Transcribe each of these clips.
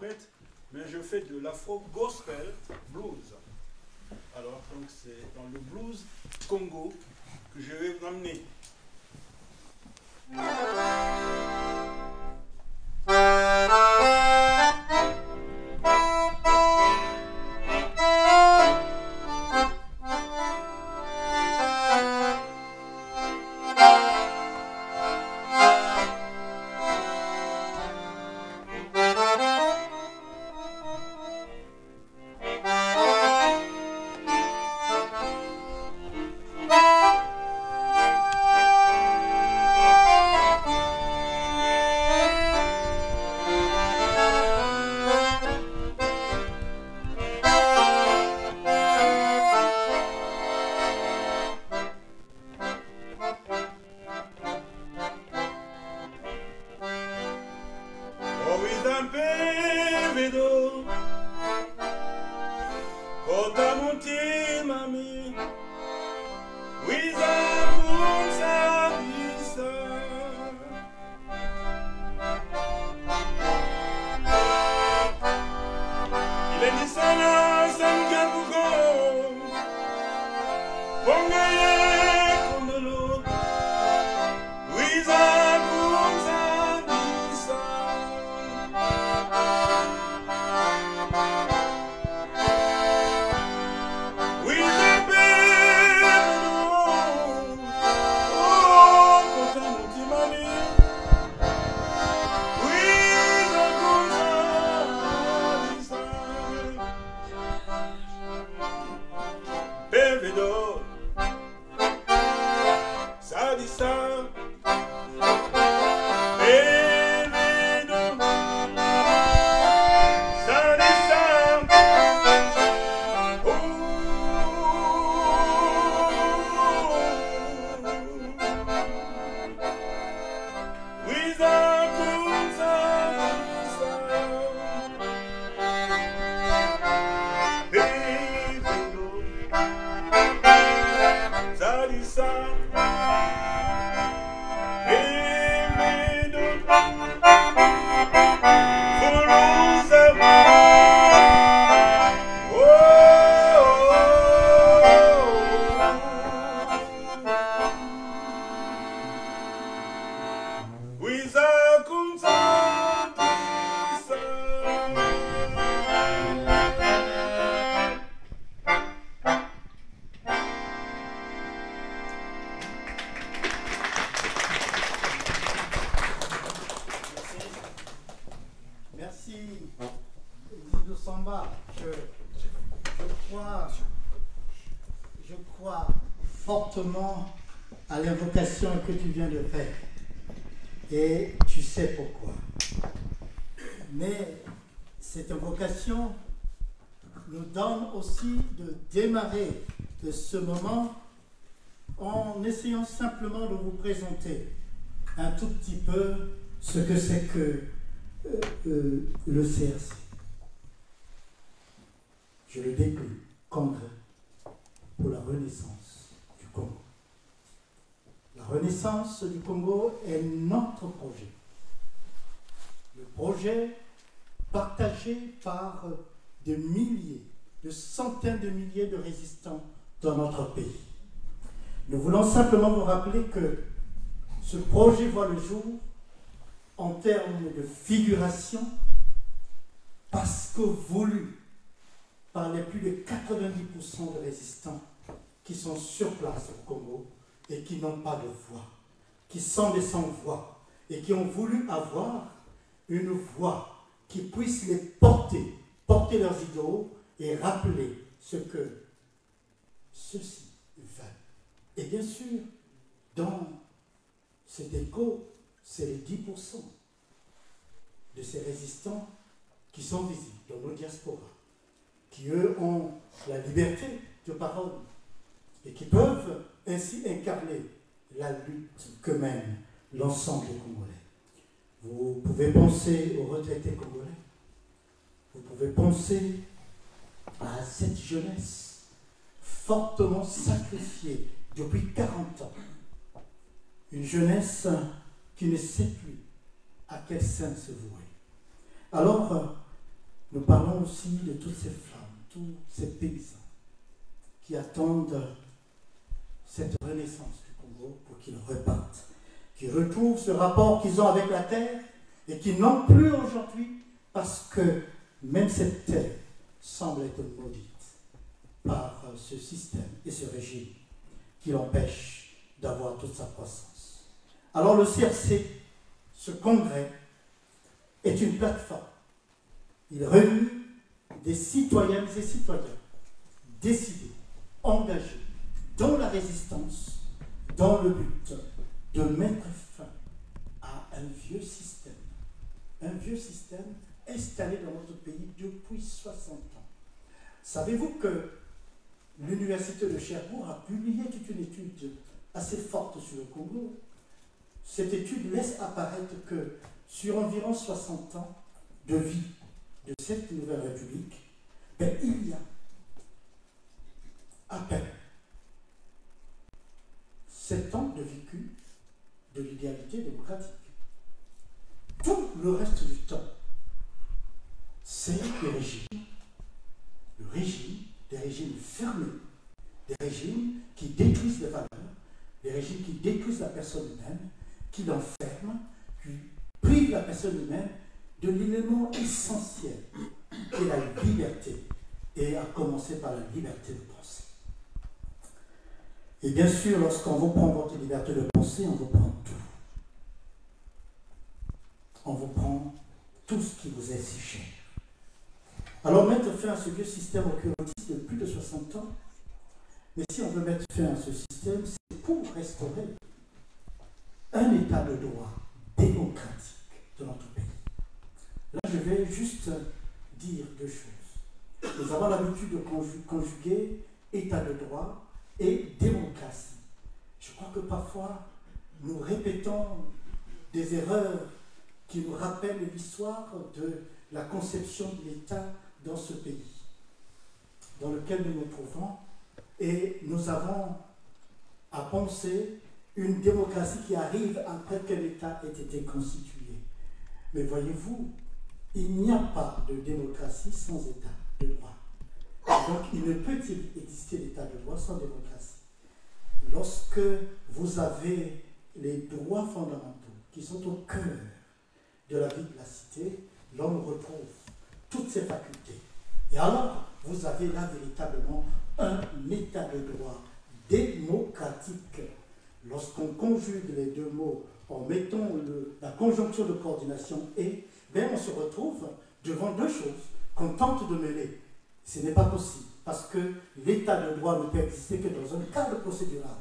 trompette, mais je fais de l'afro gospel blues. Alors, donc c'est dans le blues Congo que je vais vous emmener. Fortement à l'invocation que tu viens de faire. Et tu sais pourquoi. Mais cette invocation nous donne aussi de démarrer de ce moment en essayant simplement de vous présenter un tout petit peu ce que c'est que le CRC. Je le décline, Congrès pour la Renaissance du Congo. La Renaissance du Congo est notre projet. Le projet partagé par des milliers, de centaines de milliers de résistants dans notre pays. Nous voulons simplement vous rappeler que ce projet voit le jour en termes de figuration parce que voulu par les plus de 90% de résistants qui sont sur place au Congo et qui n'ont pas de voix, qui sont des sans-voix et qui ont voulu avoir une voix qui puisse les porter leurs idéaux et rappeler ce que ceux-ci veulent. Et bien sûr, dans cet écho, c'est les 10% de ces résistants qui sont visibles dans nos diasporas, qui eux ont la liberté de parole et qui peuvent ainsi incarner la lutte que mène l'ensemble des Congolais. Vous pouvez penser aux retraités congolais, vous pouvez penser à cette jeunesse fortement sacrifiée depuis 40 ans. Une jeunesse qui ne sait plus à quelle scène se vouer. Alors, nous parlons aussi de toutes ces femmes, tous ces paysans qui attendent cette renaissance du Congo pour qu'ils repartent, qu'ils retrouvent ce rapport qu'ils ont avec la terre et qu'ils n'ont plus aujourd'hui parce que même cette terre semble être maudite par ce système et ce régime qui l'empêche d'avoir toute sa croissance. Alors le CRC, ce congrès, est une plateforme. Il réunit des citoyennes et citoyens décidés, engagés dans la résistance, dans le but de mettre fin à un vieux système installé dans notre pays depuis 60 ans. Savez-vous que l'Université de Sherbrooke a publié toute une étude assez forte sur le Congo? Cette étude laisse apparaître que sur environ 60 ans de vie de cette nouvelle république, il y a à peine 7 ans de vécu de l'idéalité démocratique. Tout le reste du temps, c'est des régimes fermés, des régimes qui détruisent les valeurs, des régimes qui détruisent la personne humaine, qui l'enferment, qui privent la personne humaine de l'élément essentiel qui est la liberté, et à commencer par la liberté de penser. Et bien sûr, lorsqu'on vous prend votre liberté de penser, on vous prend tout. On vous prend tout ce qui vous est si cher. Alors mettre fin à ce vieux système occurrentiste de plus de 60 ans, mais si on veut mettre fin à ce système, c'est pour restaurer un état de droit démocratique de notre pays. Là, je vais juste dire deux choses. Nous avons l'habitude de conjuguer état de droit et démocratie. Je crois que parfois, nous répétons des erreurs qui nous rappellent l'histoire de la conception de l'État dans ce pays, dans lequel nous nous trouvons, et nous avons à penser une démocratie qui arrive après que l'État ait été constitué. Mais voyez-vous, il n'y a pas de démocratie sans État de droit. Donc il ne peut exister d'État de droit sans démocratie. Lorsque vous avez les droits fondamentaux qui sont au cœur de la vie de la cité, l'homme retrouve toutes ses facultés. Et alors, vous avez là véritablement un état de droit démocratique. Lorsqu'on conjugue les deux mots en mettant la conjonction de coordination et, on se retrouve devant deux choses qu'on tente de mêler. Ce n'est pas possible, parce que l'état de droit ne peut exister que dans un cadre procédural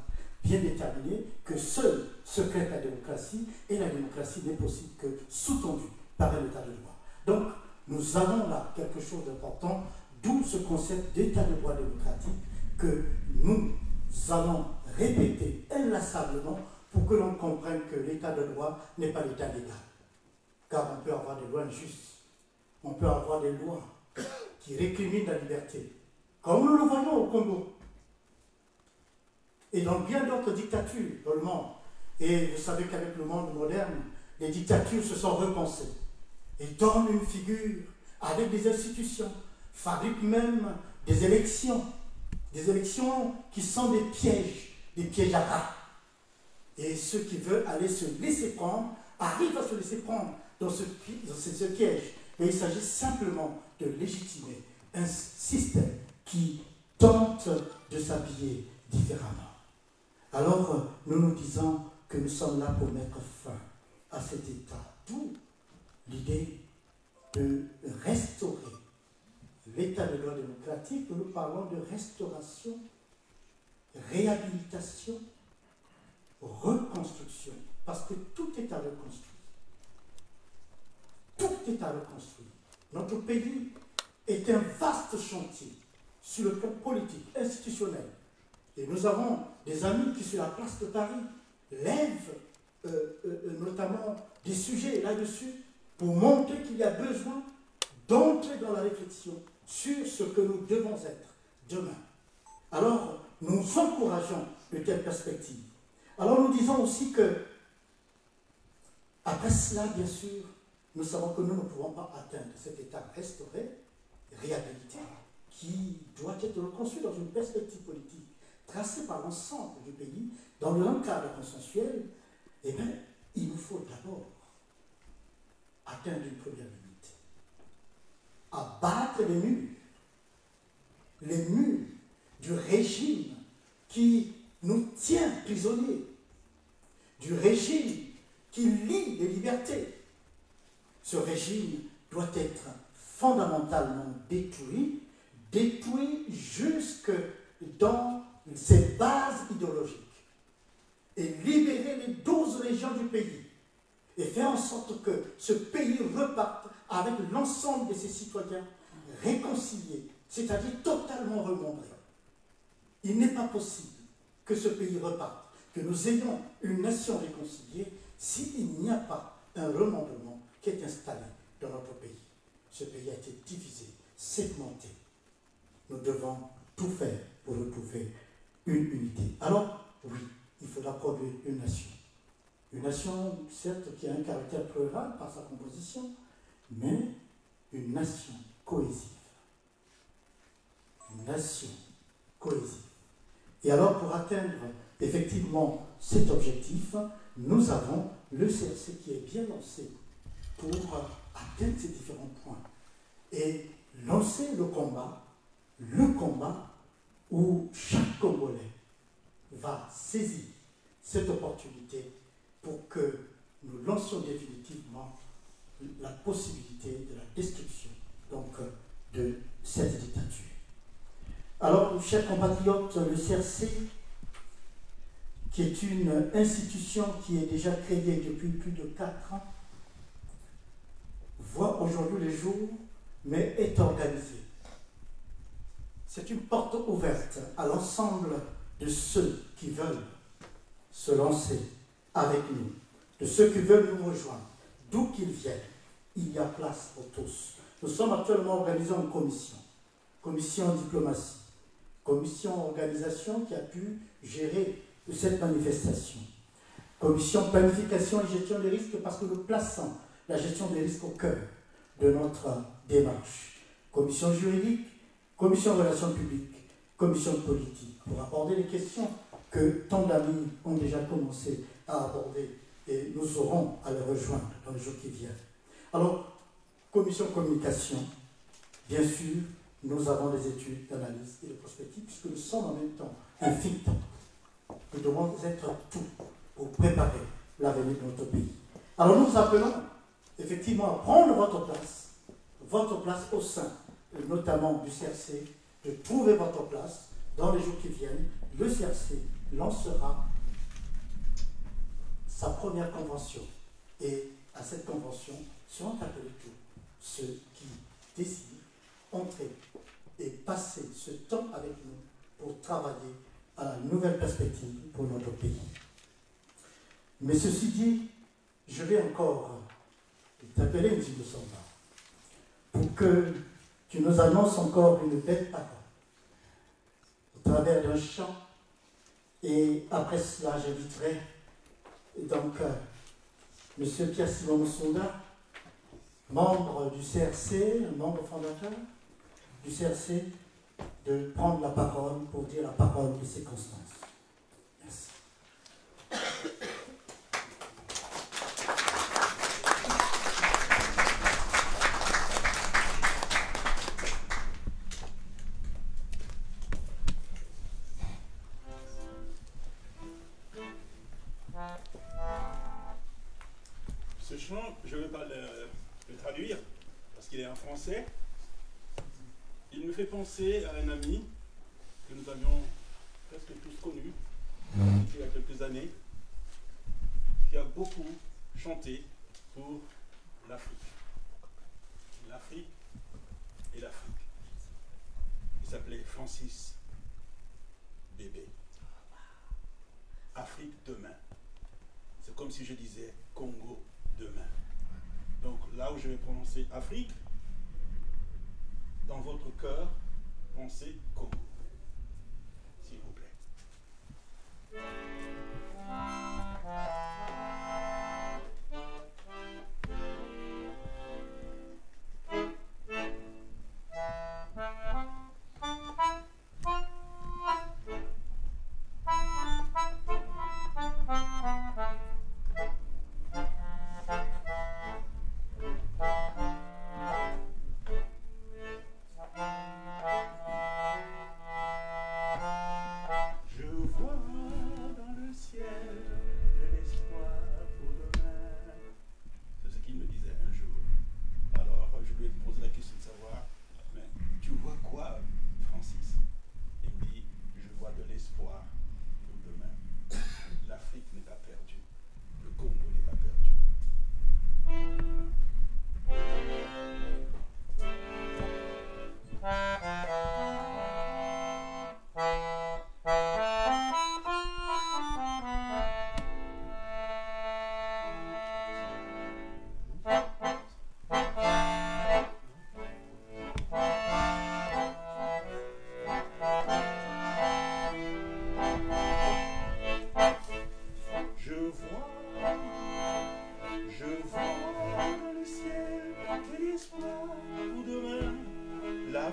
bien déterminé, que seul secrète la démocratie, et la démocratie n'est possible que sous-tendue par un état de droit. Donc, nous avons là quelque chose d'important, d'où ce concept d'état de droit démocratique que nous allons répéter inlassablement pour que l'on comprenne que l'état de droit n'est pas l'état légal. Car on peut avoir des lois injustes, on peut avoir des lois qui récriminent la liberté, comme nous le voyons au Congo et dans bien d'autres dictatures dans le monde. Et vous savez qu'avec le monde moderne, les dictatures se sont repensées et donnent une figure avec des institutions, fabriquent même des élections qui sont des pièges à rats. Et ceux qui veulent aller se laisser prendre arrivent à se laisser prendre dans ce piège. Et il s'agit simplement de légitimer un système qui tente de s'habiller différemment. Alors, nous nous disons que nous sommes là pour mettre fin à cet état. D'où l'idée de restaurer l'état de droit démocratique. Nous parlons de restauration, réhabilitation, reconstruction. Parce que tout est à reconstruire. Tout est à reconstruire. Notre pays est un vaste chantier sur le plan politique, institutionnel. Et nous avons des amis qui, sur la place de Paris, lèvent notamment des sujets là-dessus pour montrer qu'il y a besoin d'entrer dans la réflexion sur ce que nous devons être demain. Alors, nous encourageons de telles perspectives. Alors, nous disons aussi que, après cela, bien sûr, nous savons que nous ne pouvons pas atteindre cet état restauré réhabilité qui doit être reconstruit dans une perspective politique tracée par l'ensemble du pays, dans un cadre consensuel, eh bien, il nous faut d'abord atteindre une première limite. Abattre les murs du régime qui nous tient prisonniers, du régime qui lie les libertés. Ce régime doit être fondamentalement détruit jusque dans ses bases idéologiques, et libérer les 12 régions du pays, et faire en sorte que ce pays reparte avec l'ensemble de ses citoyens réconciliés, c'est-à-dire totalement remembrés. Il n'est pas possible que ce pays reparte, que nous ayons une nation réconciliée, s'il n'y a pas un remembrement qui est installé dans notre pays. Ce pays a été divisé, segmenté. Nous devons tout faire pour retrouver une unité. Alors, oui, il faudra produire une nation. Une nation, certes, qui a un caractère plural par sa composition, mais une nation cohésive. Une nation cohésive. Et alors, pour atteindre effectivement cet objectif, nous avons le CRC qui est bien lancé pour atteindre ces différents points et lancer le combat où chaque Congolais va saisir cette opportunité pour que nous lancions définitivement la possibilité de la destruction donc, de cette dictature. Alors, chers compatriotes, le CRC, qui est une institution qui est déjà créée depuis plus de 4 ans, voit aujourd'hui les jours, mais est organisée. C'est une porte ouverte à l'ensemble de ceux qui veulent se lancer avec nous, de ceux qui veulent nous rejoindre, d'où qu'ils viennent. Il y a place pour tous. Nous sommes actuellement organisés en commission diplomatie, commission organisation qui a pu gérer cette manifestation, commission planification et gestion des risques parce que nous plaçons la gestion des risques au cœur de notre démarche, commission juridique, commission de relations publiques, commission politique, pour aborder les questions que tant d'amis ont déjà commencé à aborder et nous aurons à les rejoindre dans les jours qui viennent. Alors, commission communication, bien sûr, nous avons des études d'analyse et de prospective puisque nous sommes en même temps un think tank. Nous devons être tout pour préparer l'avenir de notre pays. Alors nous vous appelons effectivement à prendre votre place au sein, notamment du CRC, de trouver votre place dans les jours qui viennent. Le CRC lancera sa première convention et à cette convention seront appelés tous ceux qui désirent entrer et passer ce temps avec nous pour travailler à la nouvelle perspective pour notre pays. Mais ceci dit, je vais encore t'appeler une de Samba pour que tu nous annonces encore une belle parole au travers d'un chant, et après cela j'inviterai donc M. Pierre-Simon Moussonda, membre du CRC, un membre fondateur du CRC, de prendre la parole pour dire la parole de circonstance. Merci. Ce chant, je ne vais pas le traduire parce qu'il est en français. Il me fait penser à un ami que nous avions presque tous connu il y a quelques années, qui a beaucoup chanté pour l'Afrique. L'Afrique et l'Afrique. Il s'appelait Francis Bébé. Afrique demain. C'est comme si je disais Congo demain. Donc là où je vais prononcer Afrique, dans votre cœur, pensez Congo. S'il vous plaît.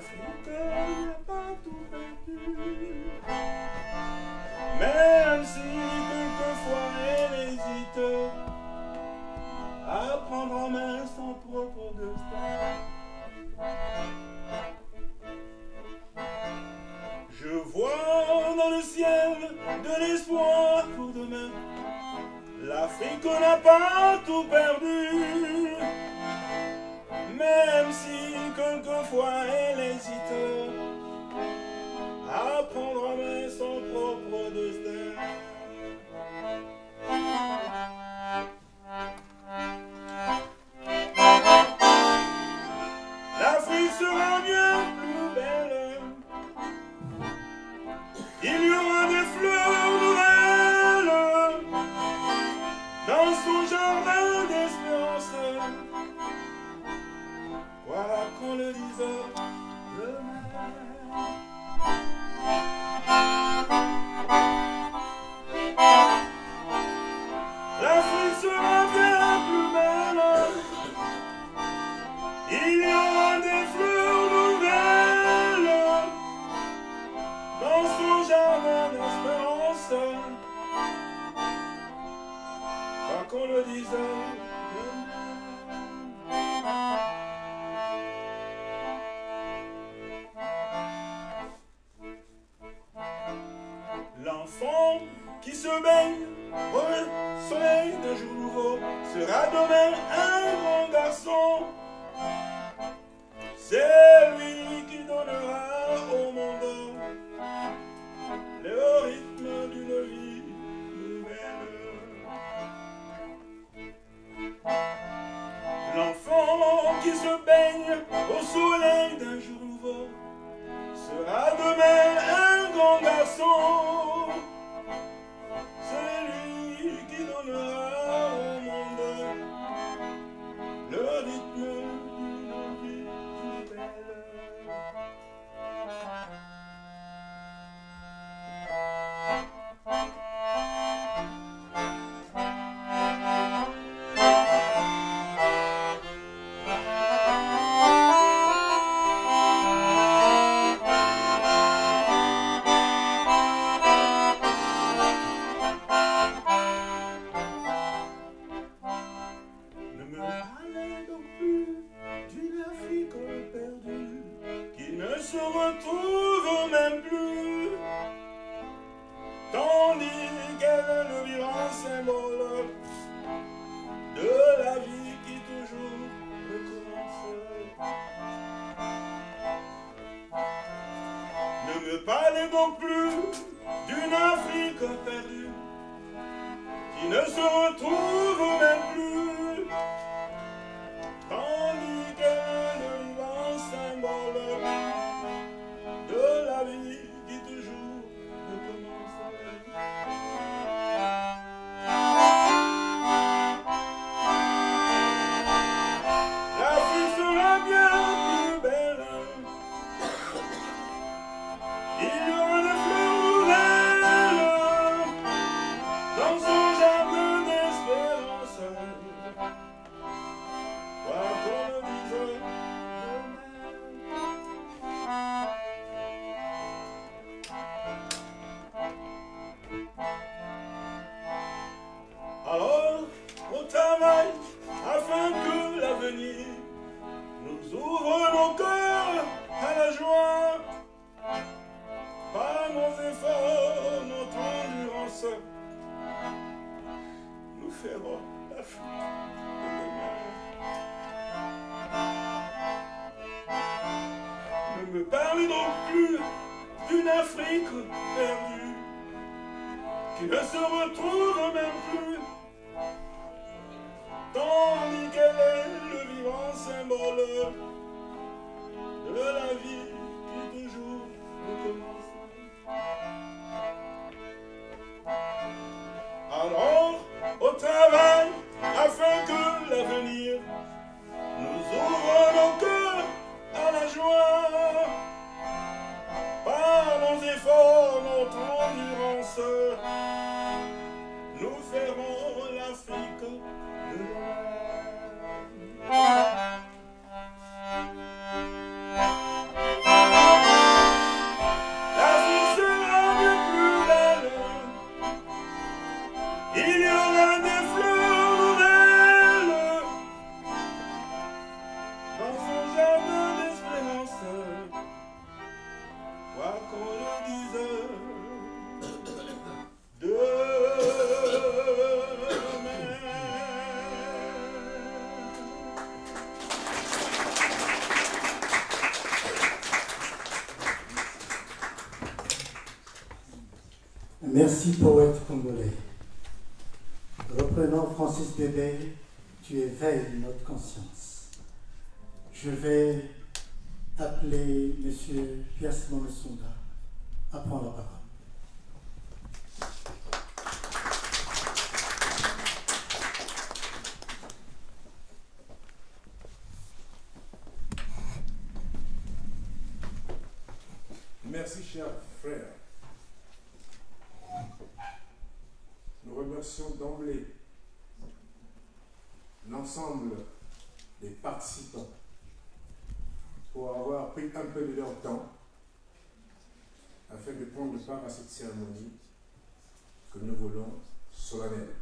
l'Afrique n'a pas tout perdu. Même si quelquefois elle hésite à prendre en main son propre destin. Je vois dans le ciel de l'espoir pour demain. L'Afrique n'a pas tout perdu. Même si quelquefois elle hésite à prendre en main son propre destin. L'Afrique sera bien plus belle. Il y aura des fleurs nouvelles dans son jardin d'espérance. Voilà qu'on le dise demain. L'Afrique sera bien plus belle. Il y aura des fleurs nouvelles dans son jardin d'espérance. Quoi qu'on le dise demain. L'enfant qui se baigne au soleil d'un jour nouveau sera demain un grand garçon. C'est lui qui donnera au monde le rythme d'une vie nouvelle. L'enfant qui se baigne au soleil d'un jour nouveau sera demain un grand garçon. C'est lui qui donnera au monde le rythme d'une vie nouvelle. Se retrouve même plus, tandis qu'elle est le vivant symbole de la vie qui toujours recommence. Ne me parlez donc plus d'une Afrique perdue, qui ne se retrouve même plus, tandis qu'elle est le vivant symbole de la vie qui toujours recommence. L'Afrique sera bien plus belle. Il y aura des fleurs nouvelles dans son jardin d'espérance. Quoi qu'on le dise alors, au travail, afin que l'avenir nous ouvre nos cœurs à la joie. Par nos efforts, notre endurance, nous ferons la fuite de demain. Ne me parlez donc plus d'une Afrique perdue, qui ne se retrouve même plus, tandis qu'elle est le vivant symbole de la vie qui toujours recommence. Alors, au travail, afin que l'avenir nous ouvre nos cœurs à la joie. Par nos efforts, notre endurance, nous ferons l'Afrique de demain. Merci, poète congolais. Reprenons Francis Bébé, tu éveilles notre conscience. Je vais appeler M. Pierre Simon Songa à prendre la parole. Merci, chers frères. Nous remercions d'emblée l'ensemble des participants pour avoir pris un peu de leur temps afin de prendre part à cette cérémonie que nous voulons solennelle.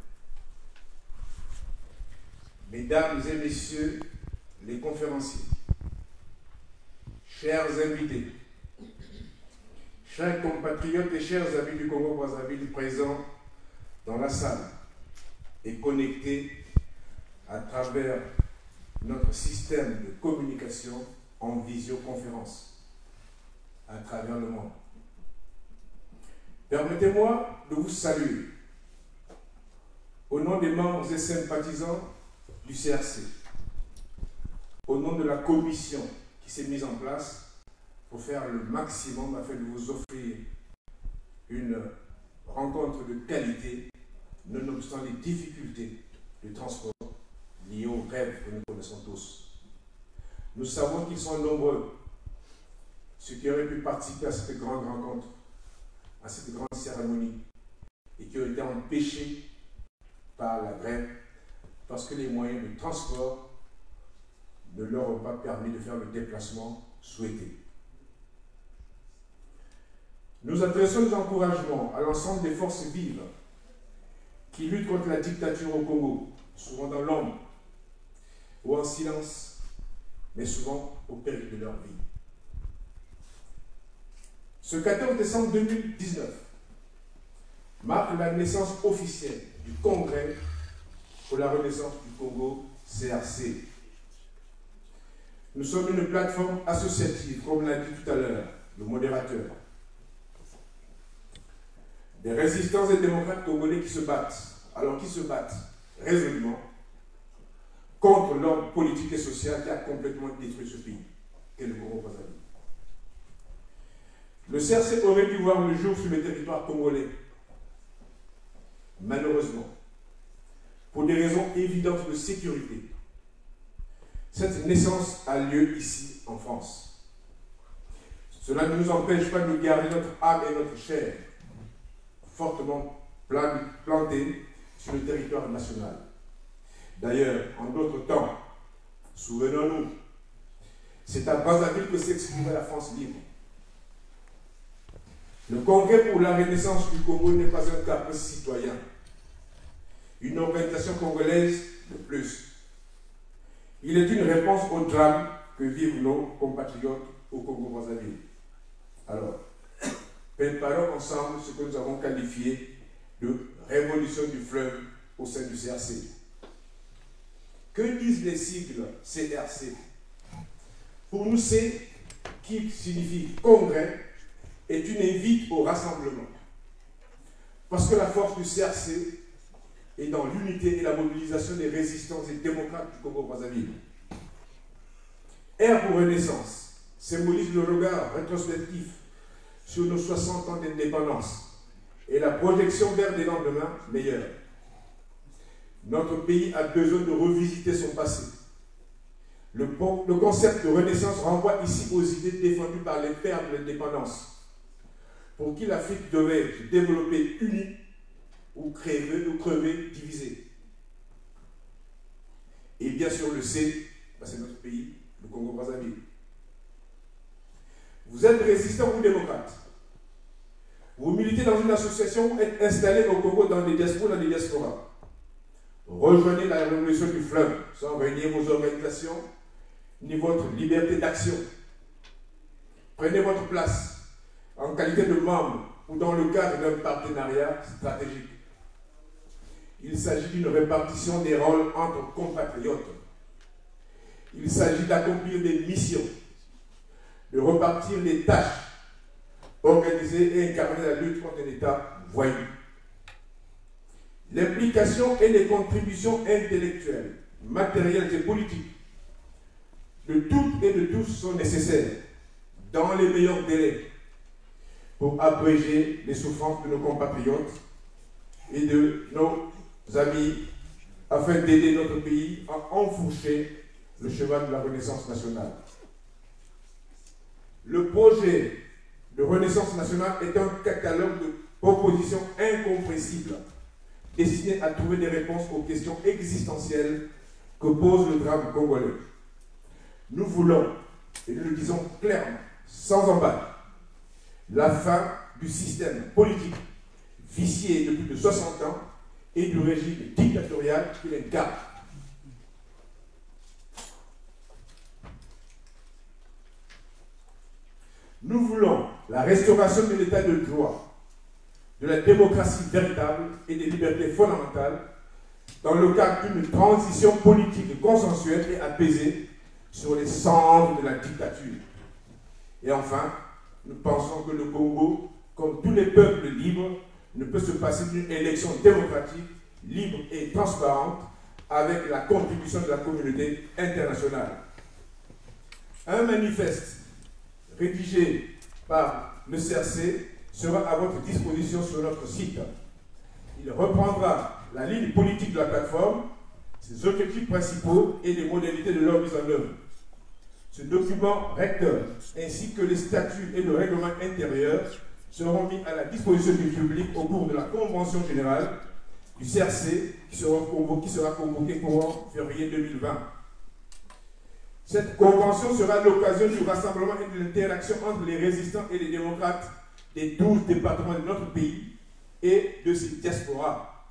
Mesdames et messieurs les conférenciers, chers invités, chers compatriotes et chers amis du Congo-Brazzaville présents dans la salle et connectés à travers notre système de communication en visioconférence à travers le monde. Permettez-moi de vous saluer au nom des membres et sympathisants du CRC, au nom de la commission qui s'est mise en place pour faire le maximum afin de vous offrir une rencontre de qualité, nonobstant les difficultés du transport liées aux rêves que nous connaissons tous. Nous savons qu'ils sont nombreux, ceux qui auraient pu participer à cette grande rencontre, à cette grande cérémonie, et qui ont été empêchés par la grève parce que les moyens de transport ne leur ont pas permis de faire le déplacement souhaité. Nous adressons nos encouragements à l'ensemble des forces vives qui luttent contre la dictature au Congo, souvent dans l'ombre ou en silence, mais souvent au péril de leur vie. Ce 14 décembre 2019 marque la naissance officielle du Congrès pour la Renaissance du Congo, CRC. Nous sommes une plateforme associative, comme l'a dit tout à l'heure le modérateur. Des résistants et démocrates congolais qui se battent, résolument, contre l'ordre politique et social qui a complètement détruit ce pays, qu'est le Congo-Brazzaville. Le CRC aurait dû voir le jour sur le territoire congolais. Malheureusement, pour des raisons évidentes de sécurité, cette naissance a lieu ici en France. Cela ne nous empêche pas de garder notre âme et notre chair fortement plantées sur le territoire national. D'ailleurs, en d'autres temps, souvenons-nous, c'est à Brazzaville que s'exprimait la France libre. Le Congrès pour la Renaissance du Congo n'est pas un caprice citoyen, une organisation congolaise de plus. Il est une réponse au drame que vivent nos compatriotes au Congo-Brazzaville. Alors, préparons ensemble ce que nous avons qualifié de révolution du fleuve au sein du CRC. Que disent les sigles CRC? Pour nous, C, qui signifie congrès, est une invite au rassemblement. Parce que la force du CRC est dans l'unité et la mobilisation des résistants et démocrates du Congo-Brazzaville. R pour Renaissance symbolise le regard rétrospectif sur nos 60 ans d'indépendance et la projection vers des lendemains meilleurs. Notre pays a besoin de revisiter son passé. Le concept de renaissance renvoie ici aux idées défendues par les pères de l'indépendance, pour qui l'Afrique devait se développer unie ou crever divisée. Et bien sûr le C, c'est notre pays, le Congo-Brazzaville. Vous êtes résistant ou démocrate. Vous militez dans une association ou êtes installé au Congo dans des diasporas. Rejoignez la révolution du fleuve sans renier vos organisations ni votre liberté d'action. Prenez votre place en qualité de membre ou dans le cadre d'un partenariat stratégique. Il s'agit d'une répartition des rôles entre compatriotes. Il s'agit d'accomplir des missions, de repartir les tâches, organiser et incarner la lutte contre un État voyous. L'implication et les contributions intellectuelles, matérielles et politiques de toutes et de tous sont nécessaires dans les meilleurs délais pour abréger les souffrances de nos compatriotes et de nos amis afin d'aider notre pays à enfourcher le chemin de la Renaissance nationale. Le projet de Renaissance nationale est un catalogue de propositions incompressibles destinées à trouver des réponses aux questions existentielles que pose le drame congolais. Nous voulons, et nous le disons clairement, sans embâche, la fin du système politique vicié depuis plus de 60 ans et du régime dictatorial qu'il incarne. Nous voulons la restauration de l'état de droit, de la démocratie véritable et des libertés fondamentales dans le cadre d'une transition politique consensuelle et apaisée sur les cendres de la dictature. Et enfin, nous pensons que le Congo, comme tous les peuples libres, ne peut se passer d'une élection démocratique, libre et transparente avec la contribution de la communauté internationale. Un manifeste rédigé par le CRC sera à votre disposition sur notre site. Il reprendra la ligne politique de la plateforme, ses objectifs principaux et les modalités de leur mise en œuvre. Ce document recteur, ainsi que les statuts et le règlement intérieur, seront mis à la disposition du public au cours de la convention générale du CRC qui sera convoquée courant février 2020. Cette convention sera l'occasion du rassemblement et de l'interaction entre les résistants et les démocrates des 12 départements de notre pays et de ses diasporas.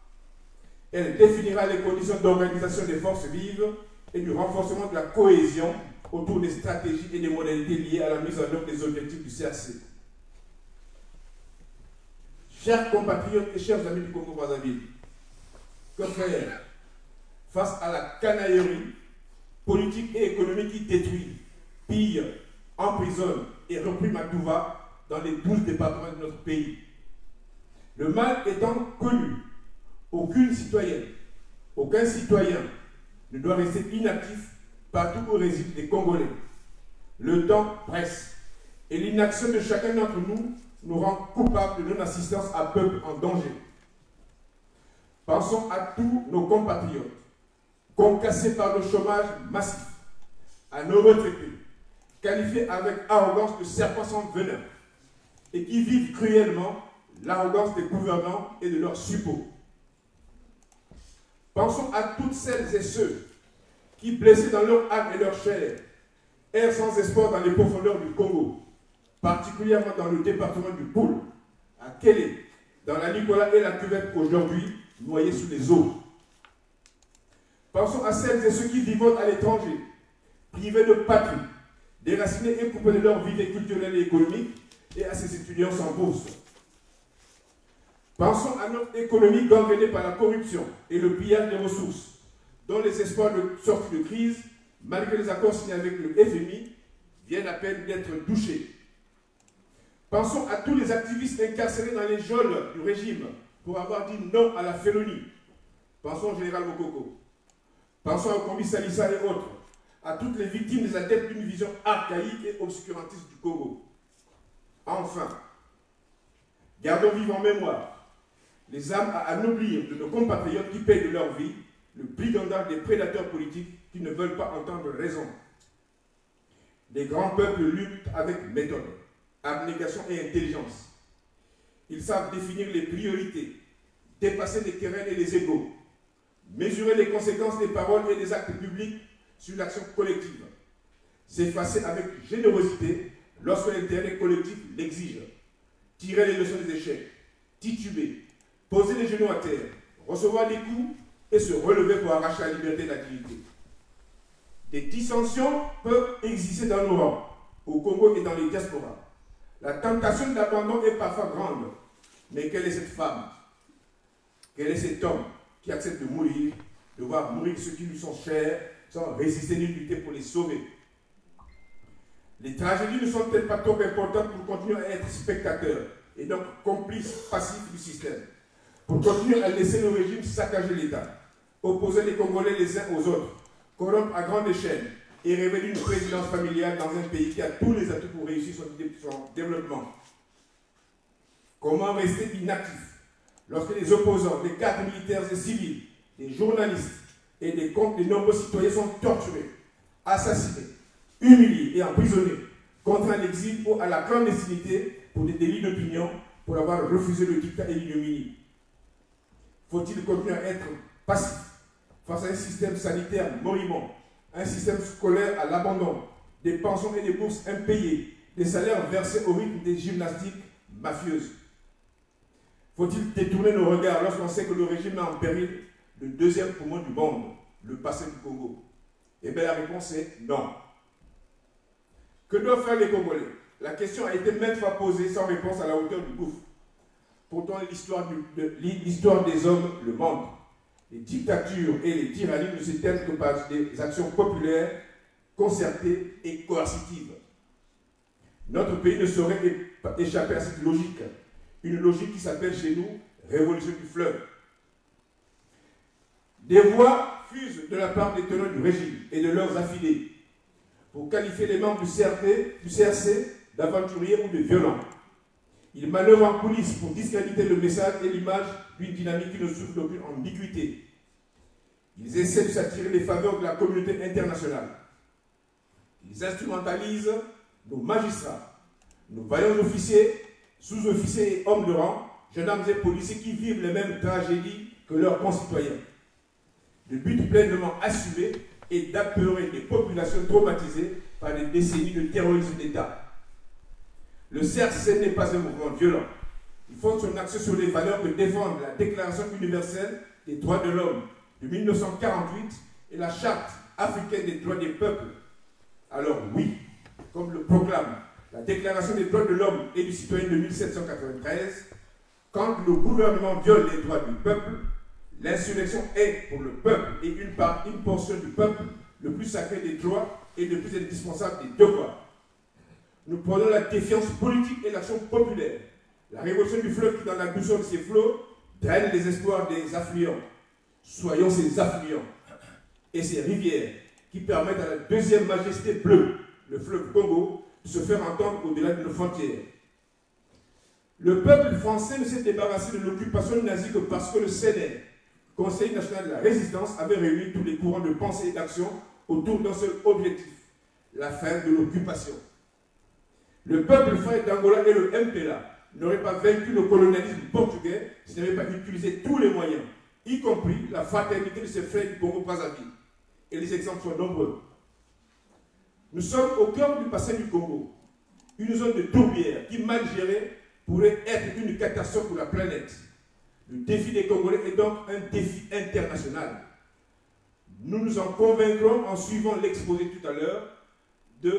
Elle définira les conditions d'organisation des forces vives et du renforcement de la cohésion autour des stratégies et des modalités liées à la mise en œuvre des objectifs du CRC. Chers compatriotes et chers amis du Congo-Brazzaville, que faire face à la canaillerie politique et économique qui détruit, pille, emprisonne et reprime à tout va dans les 12 départements de notre pays? Le mal étant connu, aucune citoyenne, aucun citoyen ne doit rester inactif partout où résident les Congolais. Le temps presse et l'inaction de chacun d'entre nous nous rend coupables de non-assistance à peuple en danger. Pensons à tous nos compatriotes, concassés par le chômage massif, à nos retraités, qualifiés avec arrogance de serpents sans venin, et qui vivent cruellement l'arrogance des gouvernants et de leurs suppôts. Pensons à toutes celles et ceux qui, blessés dans leur âme et leur chair, errent sans espoir dans les profondeurs du Congo, particulièrement dans le département du Poul, à Kélé, dans la Nicolas et la Cuvette, aujourd'hui noyés sous les eaux. Pensons à celles et ceux qui vivent à l'étranger, privés de patrie, déracinés et coupés de leur vie culturelle et économique, et à ces étudiants sans bourse. Pensons à notre économie gangrénée par la corruption et le pillage des ressources, dont les espoirs de sortie de crise, malgré les accords signés avec le FMI, viennent à peine d'être touchés. Pensons à tous les activistes incarcérés dans les geôles du régime pour avoir dit non à la félonie. Pensons au général Mokoko. Pensons au commis Salissa et autres, à toutes les victimes des adeptes d'une vision archaïque et obscurantiste du Congo. Enfin, gardons vivant en mémoire les âmes à anoblir de nos compatriotes qui payent de leur vie le brigandage des prédateurs politiques qui ne veulent pas entendre raison. Les grands peuples luttent avec méthode, abnégation et intelligence. Ils savent définir les priorités, dépasser les querelles et les égos, mesurer les conséquences des paroles et des actes publics sur l'action collective, s'effacer avec générosité lorsque l'intérêt collectif l'exige, tirer les leçons des échecs, tituber, poser les genoux à terre, recevoir des coups et se relever pour arracher la liberté et la dignité. Des dissensions peuvent exister dans nos rangs, au Congo et dans les diasporas. La tentation d'abandon est parfois grande, mais quelle est cette femme? Quel est cet homme qui accepte de mourir, de voir mourir ceux qui lui sont chers, sans résister ni lutter pour les sauver? Les tragédies ne sont-elles pas trop importantes pour continuer à être spectateurs et donc complice passif du système, pour continuer à laisser le régime saccager l'État, opposer les Congolais les uns aux autres, corrompre à grande échelle et révéler une présidence familiale dans un pays qui a tous les atouts pour réussir son développement. Comment rester inactif lorsque les opposants, des cadres militaires et civils, des journalistes et de nombreux citoyens sont torturés, assassinés, humiliés et emprisonnés, contraints à l'exil ou à la clandestinité pour des délits d'opinion, pour avoir refusé le dictat et l'ignominie? Faut-il continuer à être passif face à un système sanitaire moribond, un système scolaire à l'abandon, des pensions et des bourses impayées, des salaires versés au rythme des gymnastiques mafieuses? Faut-il détourner nos regards lorsqu'on sait que le régime met en péril le deuxième poumon du monde, le bassin du Congo? Eh bien, la réponse est non. Que doivent faire les Congolais? La question a été maintes fois posée sans réponse à la hauteur du gouffre. Pourtant, l'histoire des hommes le montre. Les dictatures et les tyrannies ne s'éteignent que par des actions populaires, concertées et coercitives. Notre pays ne saurait échapper à cette logique. Une logique qui s'appelle chez nous révolution du fleuve. Des voix fusent de la part des tenants du régime et de leurs affidés pour qualifier les membres du CRC d'aventuriers ou de violents. Ils manœuvrent en coulisses pour discréditer le message et l'image d'une dynamique qui ne souffre d'aucune ambiguïté. Ils essaient de s'attirer les faveurs de la communauté internationale. Ils instrumentalisent nos magistrats, nos vaillants officiers, sous-officiers et hommes de rang, gendarmes et policiers qui vivent les mêmes tragédies que leurs concitoyens. Le but pleinement assumé est d'apeurer des populations traumatisées par des décennies de terrorisme d'État. Le CRC n'est pas un mouvement violent. Il fonde son action sur les valeurs que défendent la Déclaration universelle des droits de l'homme de 1948 et la Charte africaine des droits des peuples. Alors oui, comme le proclame la Déclaration des droits de l'homme et du citoyen de 1793, quand le gouvernement viole les droits du peuple, l'insurrection est pour le peuple et une portion du peuple le plus sacré des droits et le plus indispensable des devoirs. Nous prenons la défiance politique et l'action populaire, la révolution du fleuve qui, dans la douceur de ses flots, draine les espoirs des affluents. Soyons ces affluents et ces rivières qui permettent à la deuxième majesté bleue, le fleuve Congo, de se faire entendre au-delà de nos frontières. Le peuple français ne s'est débarrassé de l'occupation nazie que parce que le CNR, Conseil national de la résistance, avait réuni tous les courants de pensée et d'action autour d'un seul objectif, la fin de l'occupation. Le peuple frère d'Angola et le MPLA n'auraient pas vaincu le colonialisme portugais s'ils n'avaient pas utilisé tous les moyens, y compris la fraternité de ses frères du Congo-Brazzaville. Et les exemples sont nombreux. Nous sommes au cœur du bassin du Congo, une zone de tourbière qui, mal gérée, pourrait être une catastrophe pour la planète. Le défi des Congolais est donc un défi international. Nous nous en convaincrons en suivant l'exposé tout à l'heure du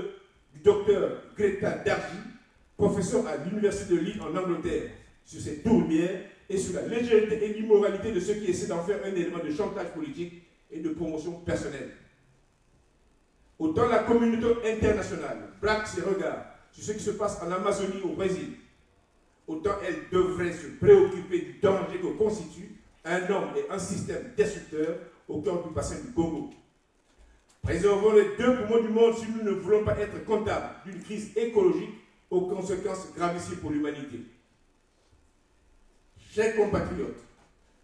docteur Greta Dargy, professeur à l'Université de Lille en Angleterre, sur cette tourbière et sur la légèreté et l'immoralité de ceux qui essaient d'en faire un élément de chantage politique et de promotion personnelle. Autant la communauté internationale braque ses regards sur ce qui se passe en Amazonie au Brésil, autant elle devrait se préoccuper du danger que constitue un homme et un système destructeur au cœur du bassin du Congo. Préservons les deux poumons du monde si nous ne voulons pas être comptables d'une crise écologique aux conséquences gravissimes pour l'humanité. Chers compatriotes,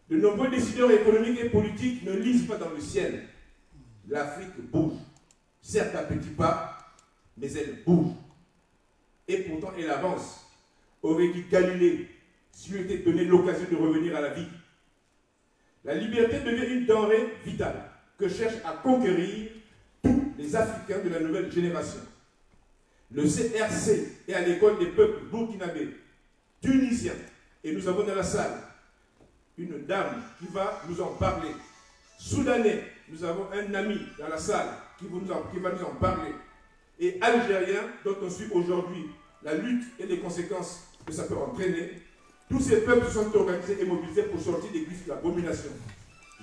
de nombreux décideurs économiques et politiques ne lisent pas dans le ciel. L'Afrique bouge, certes à petits pas, mais elle bouge. Et pourtant elle avance. Aurait dit Galilée, s'il lui était donné l'occasion de revenir à la vie. La liberté devient une denrée vitale que cherchent à conquérir tous les Africains de la nouvelle génération. Le CRC est à l'école des peuples burkinabés, tunisiens, et nous avons dans la salle une dame qui va nous en parler. Soudanais, nous avons un ami dans la salle qui va nous en parler. Et Algériens, dont on suit aujourd'hui la lutte et les conséquences que ça peut entraîner, tous ces peuples sont organisés et mobilisés pour sortir des griffes de l'abomination.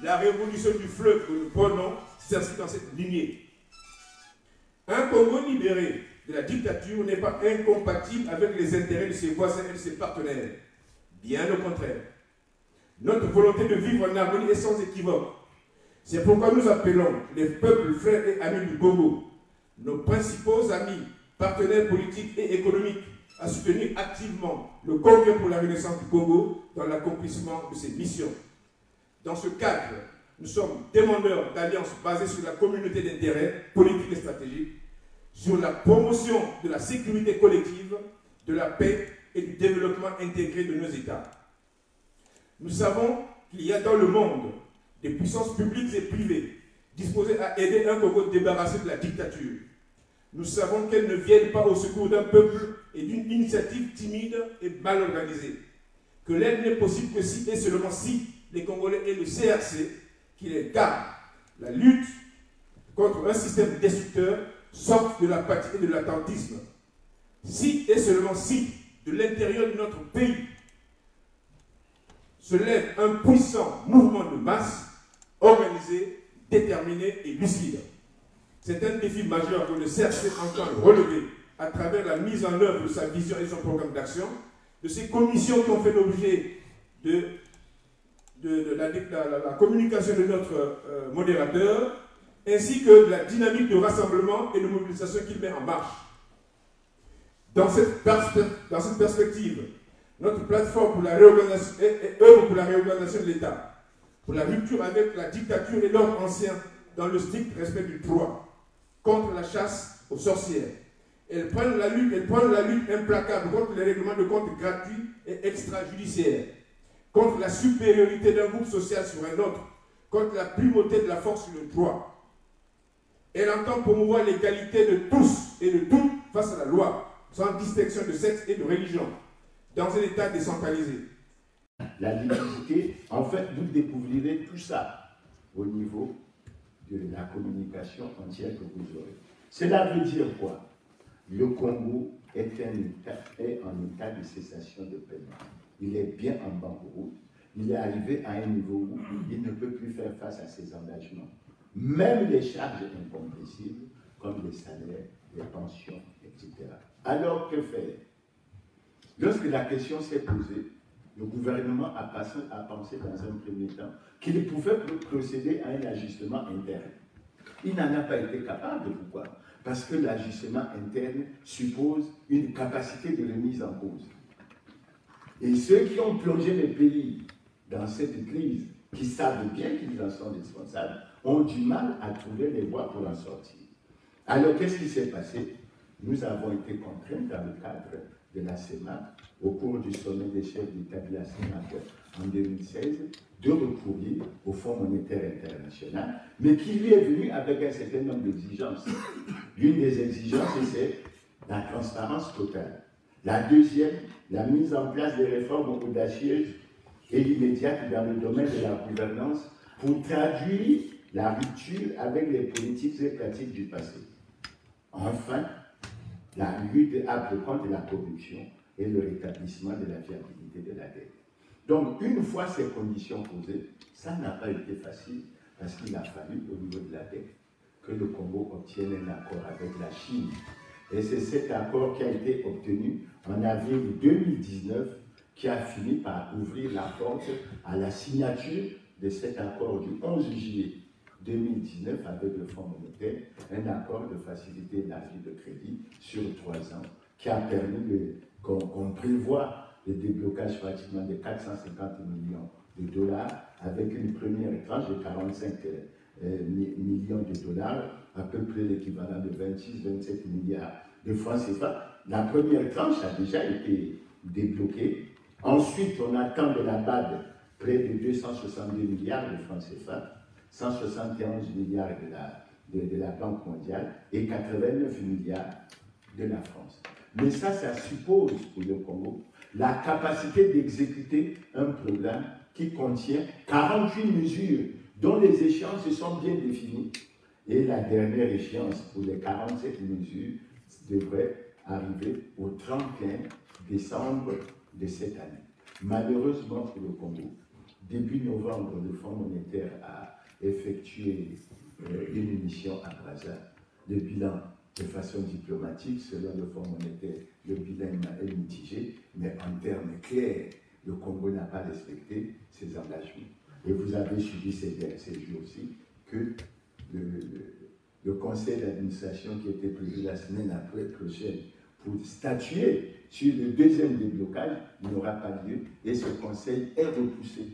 La révolution du fleuve que nous prenons s'inscrit dans cette lignée. Un Congo libéré de la dictature n'est pas incompatible avec les intérêts de ses voisins et de ses partenaires. Bien au contraire. Notre volonté de vivre en harmonie est sans équivoque. C'est pourquoi nous appelons les peuples frères et amis du Congo, nos principaux amis, partenaires politiques et économiques, à soutenir activement le Congrès pour la Renaissance du Congo dans l'accomplissement de ses missions. Dans ce cadre, nous sommes demandeurs d'alliances basées sur la communauté d'intérêts politiques et stratégiques, sur la promotion de la sécurité collective, de la paix et du développement intégré de nos États. Nous savons qu'il y a dans le monde des puissances publiques et privées disposées à aider un Congo débarrassé de la dictature. Nous savons qu'elles ne viennent pas au secours d'un peuple et d'une initiative timide et mal organisée. Que l'aide n'est possible que si et seulement si les Congolais et le CRC qui les gardent. La lutte contre un système destructeur sortent de l'apathie et de l'attentisme. Si et seulement si, de l'intérieur de notre pays, se lève un puissant mouvement de masse, organisé, déterminé et lucide. C'est un défi majeur que le CRC entend relever à travers la mise en œuvre de sa vision et son programme d'action, de ces commissions qui ont fait l'objet de la communication de notre modérateur, ainsi que de la dynamique de rassemblement et de mobilisation qu'il met en marche. Dans cette perspective, notre plateforme pour la réorganisation et œuvre pour la réorganisation de l'État, pour la rupture avec la dictature et l'ordre ancien dans le strict respect du droit, contre la chasse aux sorcières. Elle prend la lutte implacable contre les règlements de compte gratuits et extrajudiciaires, contre la supériorité d'un groupe social sur un autre, contre la primauté de la force sur le droit. Elle entend promouvoir l'égalité de tous et de toutes face à la loi, sans distinction de sexe et de religion, dans un État décentralisé. La diversité, en fait, vous découvrirez tout ça au niveau de la communication entière que vous aurez. Cela veut dire quoi? Le Congo est en état de cessation de paiement. Il est bien en banqueroute. Il est arrivé à un niveau où il ne peut plus faire face à ses engagements. Même les charges incompressibles, comme les salaires, les pensions, etc. Alors, que faire? Lorsque la question s'est posée, le gouvernement a pensé dans un premier temps qu'il pouvait procéder à un ajustement interne. Il n'en a pas été capable. Pourquoi? Parce que l'ajustement interne suppose une capacité de remise en cause. Et ceux qui ont plongé le pays dans cette crise, qui savent bien qu'ils en sont responsables, ont du mal à trouver les voies pour en sortir. Alors, qu'est-ce qui s'est passé? Nous avons été contraints dans le cadre de la CEMAC, au cours du sommet des chefs d'État de la CEMAC en 2016, de recourir au Fonds monétaire international, mais qui lui est venu avec un certain nombre d'exigences. L'une des exigences, c'est la transparence totale. La deuxième, la mise en place des réformes audacieuses et immédiates dans le domaine de la gouvernance pour traduire la rupture avec les politiques et pratiques du passé. Enfin, la lutte âpre contre la corruption et le rétablissement de la viabilité de la dette. Donc, une fois ces conditions posées, ça n'a pas été facile parce qu'il a fallu, au niveau de la dette, que le Congo obtienne un accord avec la Chine. Et c'est cet accord qui a été obtenu en avril 2019 qui a fini par ouvrir la porte à la signature de cet accord du 11 juillet 2019 avec le Fonds monétaire, un accord de facilité élargie de crédit sur 3 ans qui a permis qu'on prévoit le déblocage pratiquement de 450 millions de dollars avec une première tranche de 45 millions de dollars, à peu près l'équivalent de 26-27 milliards de francs CFA. La première tranche a déjà été débloquée. Ensuite, on attend de la BAD près de 262 milliards de francs CFA, 171 milliards de la Banque mondiale et 89 milliards de la France. Mais ça suppose pour le Congo la capacité d'exécuter un programme qui contient 48 mesures dont les échéances sont bien définies. Et la dernière échéance pour les 47 mesures devrait arriver au 31 décembre de cette année. Malheureusement pour le Congo, début novembre, le Fonds monétaire a effectué une mission à Brazza. Le bilan de façon diplomatique, selon le Fonds monétaire, le bilan est mitigé, mais en termes clairs, le Congo n'a pas respecté ses engagements. Et vous avez suivi ces jours-ci que le conseil d'administration qui était prévu la semaine prochaine pour statuer sur le deuxième déblocage n'aura pas lieu et ce conseil est repoussé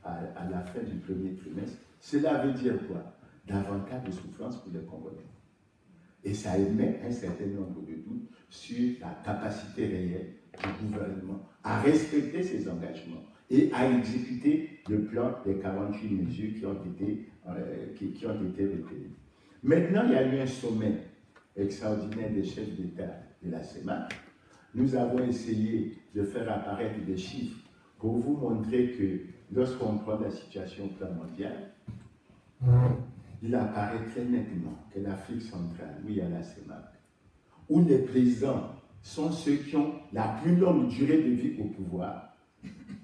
à la fin du premier trimestre. Cela veut dire quoi? Davantage de souffrance pour les Congolais. Et ça émet un certain nombre de doutes sur la capacité réelle du gouvernement à respecter ses engagements et à exécuter le plan des 48 mesures qui ont été retenues. Maintenant, il y a eu un sommet extraordinaire des chefs d'État de la CEMAC. Nous avons essayé de faire apparaître des chiffres pour vous montrer que lorsqu'on prend la situation au plan mondial, il apparaît très nettement que l'Afrique centrale, où il y a la CEMAC, où les présidents sont ceux qui ont la plus longue durée de vie au pouvoir,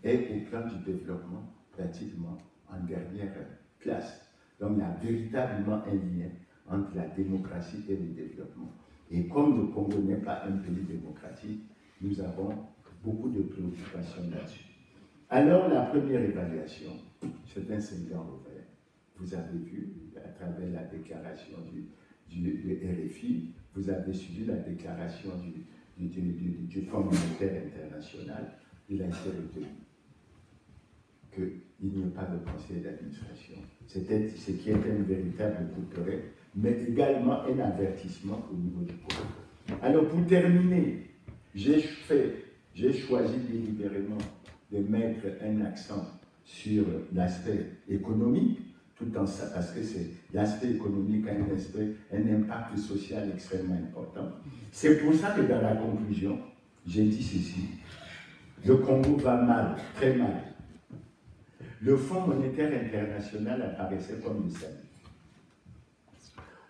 est au plan du développement pratiquement en dernière place. Donc il y a véritablement un lien entre la démocratie et le développement. Et comme le Congo n'est pas un pays démocratique, nous avons beaucoup de préoccupations là-dessus. Alors la première évaluation, c'est un semblant ouvert. Vous avez vu, à travers la déclaration du RFI, vous avez suivi la déclaration du Fonds monétaire international, il a été retenu qu'il n'y ait pas de conseil d'administration. C'était ce qui est un véritable coup de règle, mais également un avertissement au niveau du Congo. Alors pour terminer, j'ai choisi délibérément de mettre un accent sur l'aspect économique, tout en ça, parce que l'aspect économique a un impact social extrêmement important. C'est pour ça que dans la conclusion, j'ai dit ceci: le Congo va mal, très mal. Le Fonds monétaire international apparaissait comme le salut.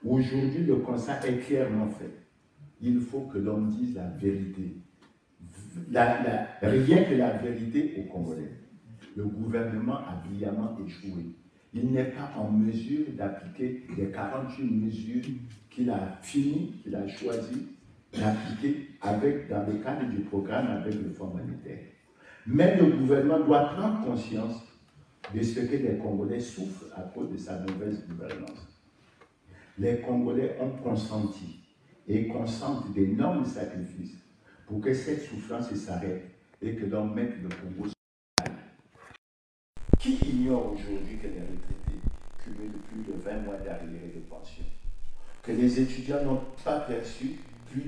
Aujourd'hui, le constat est clairement fait. Il faut que l'on dise la vérité. Rien que la vérité aux Congolais. Le gouvernement a brillamment échoué. Il n'est pas en mesure d'appliquer les 48 mesures qu'il a choisi d'appliquer dans le cadre du programme avec le Fonds monétaire. Mais le gouvernement doit prendre conscience de ce que les Congolais souffrent à cause de sa mauvaise gouvernance. Les Congolais ont consenti et consentent d'énormes sacrifices pour que cette souffrance s'arrête et que l'on mette le Congo sur la table. Qui ignore aujourd'hui que les retraités cumulent plus de 20 mois d'arriérés de pension? Que les étudiants n'ont pas perçu plus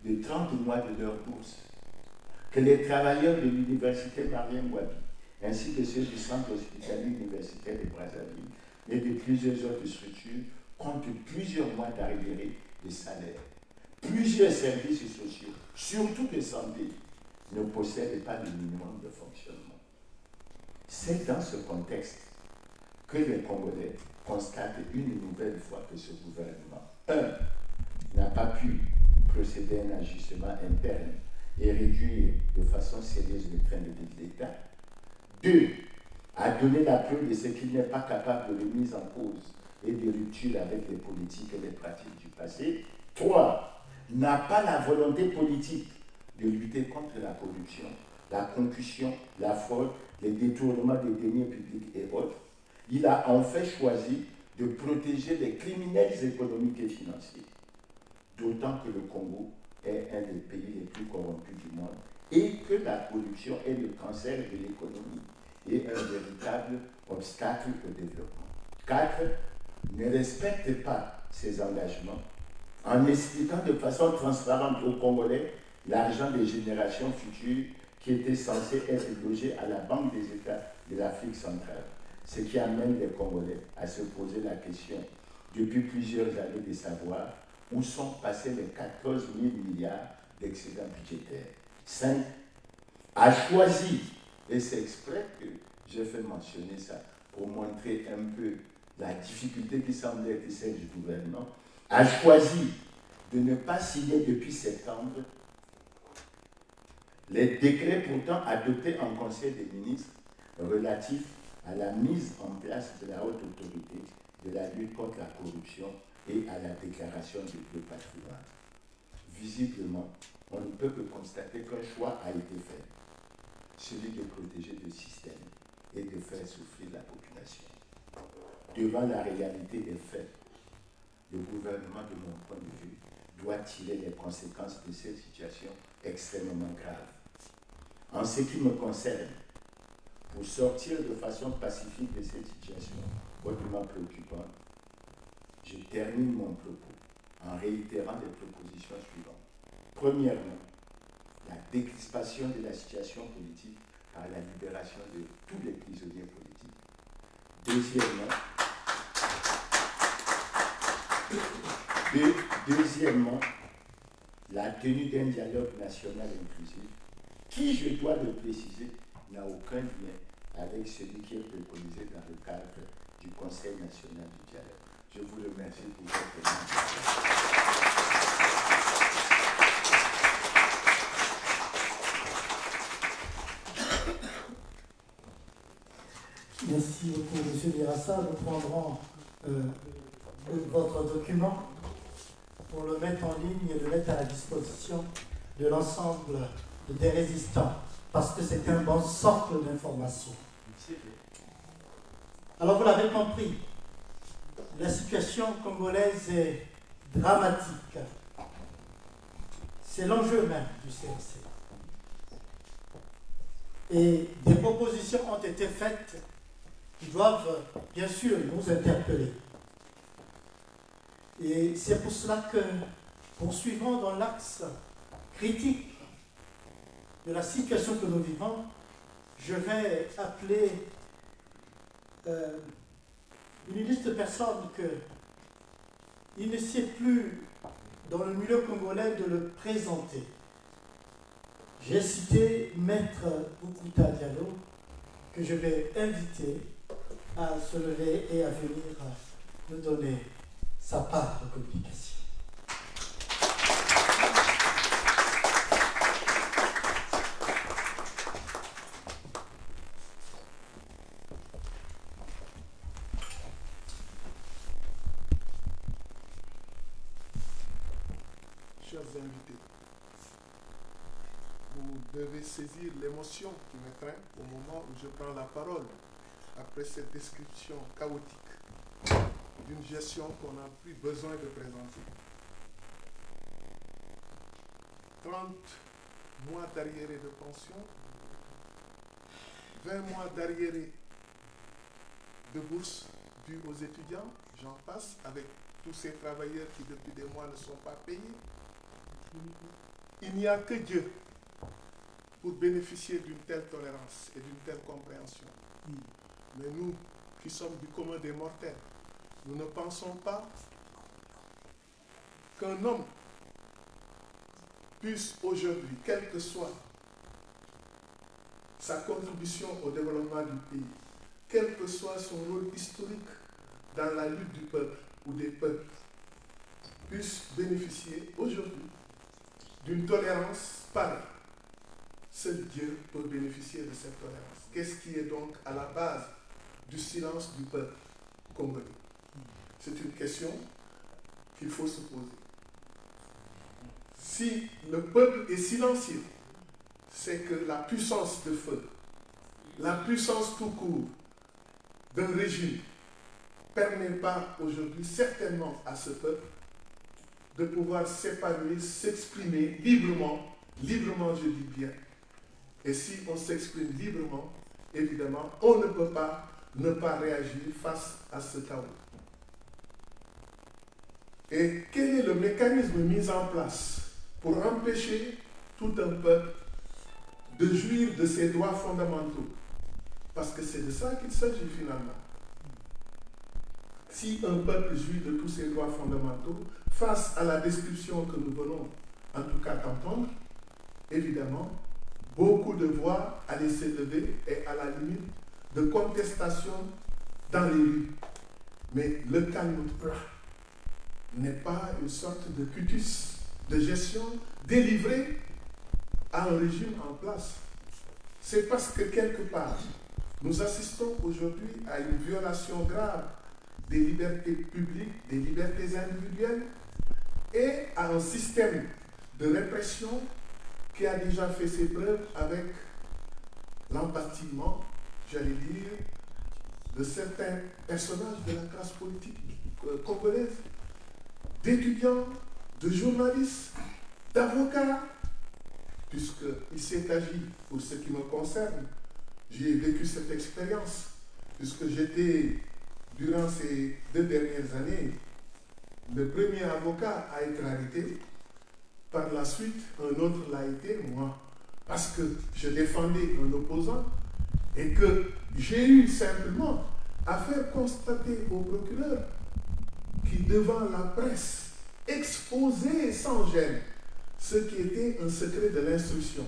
de 30 mois de leur bourse? Que les travailleurs de l'université Marien Ngouabi, ainsi que ceux du centre hospitalier universitaire de Brazzaville et de plusieurs autres structures, comptent plusieurs mois d'arriérés de salaire. Plusieurs services sociaux, surtout de santé, ne possèdent pas de minimum de fonctionnement. C'est dans ce contexte que les Congolais constatent une nouvelle fois que ce gouvernement, n'a pas pu procéder à un ajustement interne et réduire de façon sérieuse le train de vie de l'État. 2. A donné la preuve de ce qu'il n'est pas capable de remise en cause et de rupture avec les politiques et les pratiques du passé. 3. N'a pas la volonté politique de lutter contre la corruption, la concussion, la fraude, les détournements des deniers publics et autres. Il a en fait choisi de protéger les criminels économiques et financiers. D'autant que le Congo est un des pays les plus corrompus du monde et que la corruption est le cancer de l'économie et un véritable obstacle au développement. 4. Ne respecte pas ses engagements en expliquant de façon transparente aux Congolais l'argent des générations futures qui était censé être logé à la Banque des États de l'Afrique centrale. Ce qui amène les Congolais à se poser la question depuis plusieurs années de savoir où sont passés les 14 000 milliards d'excédents budgétaires. 5. A choisi, et c'est exprès que j'ai fait mentionner ça pour montrer un peu la difficulté qui semble être celle du gouvernement, a choisi de ne pas signer depuis septembre les décrets pourtant adoptés en Conseil des ministres relatifs à la mise en place de la haute autorité de la lutte contre la corruption et à la déclaration de patrimoine. Visiblement, on ne peut que constater qu'un choix a été fait, celui de protéger le système et de faire souffrir la population. Devant la réalité des faits, le gouvernement, de mon point de vue, doit tirer les conséquences de cette situation extrêmement grave. En ce qui me concerne, pour sortir de façon pacifique de cette situation hautement préoccupante, je termine mon propos en réitérant les propositions suivantes. Premièrement, la décrispation de la situation politique par la libération de tous les prisonniers politiques. Deuxièmement, la tenue d'un dialogue national inclusif qui, je dois le préciser, n'a aucun lien avec celui qui est préconisé dans le cadre du Conseil national du dialogue. Je vous remercie pour votre attention. Merci beaucoup, M. Dirassa. Nous prendrons votre document pour le mettre en ligne et le mettre à la disposition de l'ensemble des résistants, parce que c'est un bon socle d'information. Alors, vous l'avez compris, la situation congolaise est dramatique. C'est l'enjeu même du CNC. Et des propositions ont été faites qui doivent, bien sûr, nous interpeller. Et c'est pour cela que, poursuivant dans l'axe critique de la situation que nous vivons, je vais appeler une liste de personnes qu'il ne sied plus dans le milieu congolais de le présenter. J'ai cité Maître Boukuta Diallo, que je vais inviter à se lever et à venir nous donner sa part de communication. Chers invités, vous devez saisir l'émotion qui m'étreint au moment où je prends la parole après cette description chaotique d'une gestion qu'on n'a plus besoin de présenter. 30 mois d'arriérés de pension, 20 mois d'arriérés de bourse dus aux étudiants, j'en passe, avec tous ces travailleurs qui depuis des mois ne sont pas payés. Il n'y a que Dieu pour bénéficier d'une telle tolérance et d'une telle compréhension. Mais nous, qui sommes du commun des mortels, nous ne pensons pas qu'un homme puisse aujourd'hui, quelle que soit sa contribution au développement du pays, quel que soit son rôle historique dans la lutte du peuple ou des peuples, puisse bénéficier aujourd'hui d'une tolérance pareille. Seul Dieu peut bénéficier de cette tolérance. Qu'est-ce qui est donc à la base du silence du peuple congolais? C'est une question qu'il faut se poser. Si le peuple est silencieux, c'est que la puissance de feu, la puissance tout court d'un régime ne permet pas aujourd'hui certainement à ce peuple de pouvoir s'épanouir, s'exprimer librement, librement je dis bien. Et si on s'exprime librement, évidemment, on ne peut pas ne pas réagir face à ce chaos. Et quel est le mécanisme mis en place pour empêcher tout un peuple de jouir de ses droits fondamentaux? Parce que c'est de ça qu'il s'agit finalement. Si un peuple jouit de tous ses droits fondamentaux, face à la description que nous venons en tout cas d'entendre, évidemment, beaucoup de voix allaient s'élever et à la limite de contestation dans les rues. Mais le calme n'est pas une sorte de cutus de gestion délivré à un régime en place. C'est parce que quelque part, nous assistons aujourd'hui à une violation grave des libertés publiques, des libertés individuelles, et à un système de répression qui a déjà fait ses preuves avec l'empathiement, j'allais dire, de certains personnages de la classe politique congolaise, d'étudiants, de journalistes, d'avocats, puisqu'il s'est agi, pour ce qui me concerne, j'ai vécu cette expérience, puisque j'étais, durant ces 2 dernières années, le premier avocat à être arrêté. Par la suite, un autre l'a été, moi, parce que je défendais un opposant et que j'ai eu simplement à faire constater au procureur qui, devant la presse, exposait sans gêne ce qui était un secret de l'instruction,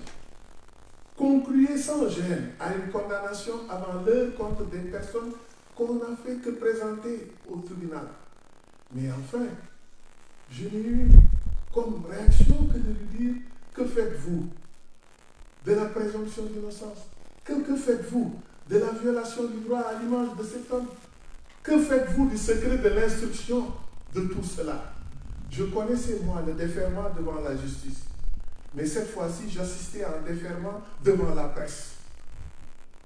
concluait sans gêne à une condamnation avant l'heure contre des personnes qu'on n'a fait que présenter au tribunal. Mais enfin, je n'ai eu comme réaction que de lui dire: que faites-vous de la présomption d'innocence? Que faites-vous de la violation du droit à l'image de cet homme? Que faites-vous du secret de l'instruction de tout cela? Je connaissais, moi, le déferment devant la justice. Mais cette fois-ci, j'assistais à un déferment devant la presse.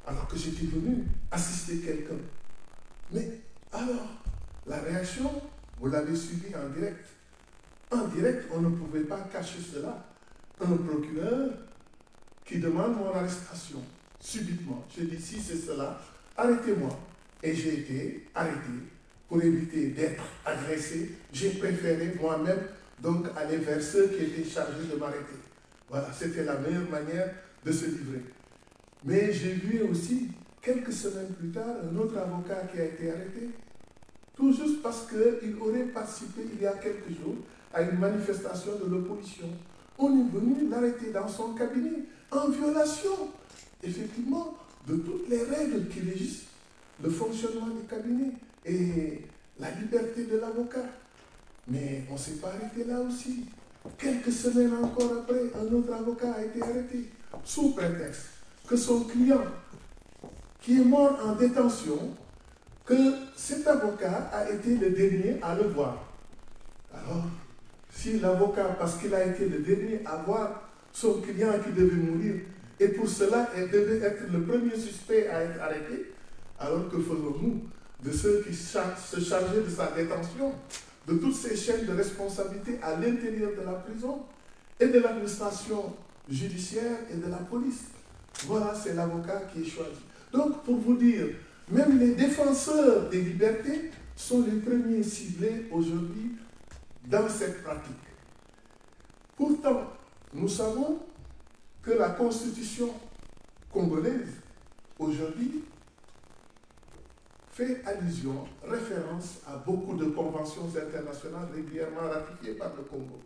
Alors que j'étais venu assister quelqu'un. Mais alors, la réaction, vous l'avez suivie en direct. En direct, on ne pouvait pas cacher cela. Un procureur qui demande mon arrestation, subitement. Je dis: si c'est cela, arrêtez-moi. Et j'ai été arrêté pour éviter d'être agressé. J'ai préféré moi-même donc aller vers ceux qui étaient chargés de m'arrêter. Voilà, c'était la meilleure manière de se livrer. Mais j'ai vu aussi, quelques semaines plus tard, un autre avocat qui a été arrêté, tout juste parce qu'il aurait participé il y a quelques jours à une manifestation de l'opposition. On est venu l'arrêter dans son cabinet, en violation, effectivement, de toutes les règles qui régissent le fonctionnement du cabinet et la liberté de l'avocat. Mais on ne s'est pas arrêté là aussi. Quelques semaines encore après, un autre avocat a été arrêté, sous prétexte que son client, qui est mort en détention, que cet avocat a été le dernier à le voir. Alors, si l'avocat, parce qu'il a été le dernier à voir son client qui devait mourir, et pour cela, il devait être le premier suspect à être arrêté, alors que faisons-nous de ceux qui se chargeaient de sa détention, de toutes ces chaînes de responsabilité à l'intérieur de la prison et de l'administration judiciaire et de la police? Voilà, c'est l'avocat qui est choisi. Donc, pour vous dire, même les défenseurs des libertés sont les premiers ciblés aujourd'hui dans cette pratique. Pourtant, nous savons que la Constitution congolaise, aujourd'hui, fait allusion, référence à beaucoup de conventions internationales régulièrement ratifiées par le Congo.